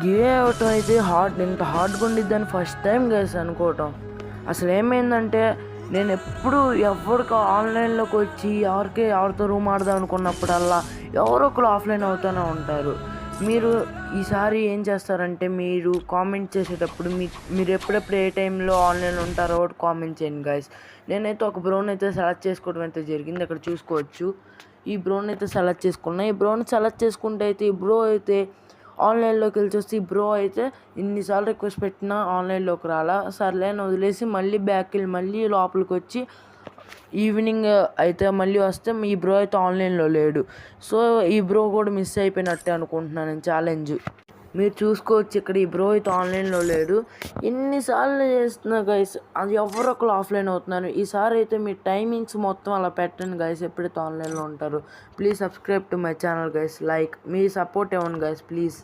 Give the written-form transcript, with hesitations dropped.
గివే అవటం అయితే ఇంత హార్డ్గా ఉండిద్దని ఫస్ట్ టైం గైస్ అనుకోవటం. అసలు ఏమైందంటే నేను ఎప్పుడు ఎవరికి ఆన్లైన్లోకి వచ్చి ఎవరితో రూమ్ ఆడదాం అనుకున్నప్పుడల్లా ఎవరో ఒకరు ఆఫ్లైన్ అవుతూనే ఉంటారు. మీరు ఈసారి ఏం చేస్తారంటే మీరు కామెంట్ చేసేటప్పుడు మీరు ఎప్పుడెప్పుడు ఏ టైంలో ఆన్లైన్లో ఉంటారో ఒకటి కామెంట్ చేయండి గైస్. నేనైతే ఒక బ్రోని అయితే సెలెక్ట్ చేసుకోవడం అయితే జరిగింది. అక్కడ చూసుకోవచ్చు. ఈ బ్రోని అయితే సెలెక్ట్ చేసుకున్నా. ఈ బ్రోని సెలెక్ట్ చేసుకుంటే అయితే ఈ బ్రో అయితే ఆన్లైన్లోకి వెళ్ళి చూస్తే ఈ బ్రో అయితే ఇన్నిసార్లు రిక్వెస్ట్ పెట్టినా ఆన్లైన్లోకి రాలా. సర్లే అని వదిలేసి మళ్ళీ బ్యాక్ వెళ్ళి మళ్ళీ లోపలికి వచ్చి ఈవినింగ్ అయితే మళ్ళీ వస్తే ఈ బ్రో అయితే ఆన్లైన్లో లేడు. సో ఈ బ్రో కూడా మిస్ అయిపోయినట్టే అనుకుంటున్నాను నేను ఛాలెంజ్. మీరు చూసుకోవచ్చు ఇక్కడ ఈ బ్రో అయితే ఆన్లైన్లో లేడు. ఎన్నిసార్లు చేస్తున్నా గైస్ అది ఎవరో ఒకరు ఆఫ్లైన్ అవుతున్నారు. ఈసారి అయితే మీ టైమింగ్స్ మొత్తం అలా పెట్టండి గైస్ ఎప్పుడైతే ఆన్లైన్లో ఉంటారు. Please subscribe to my channel guys. Like me support ఇవ్వండి గైస్ ప్లీజ్.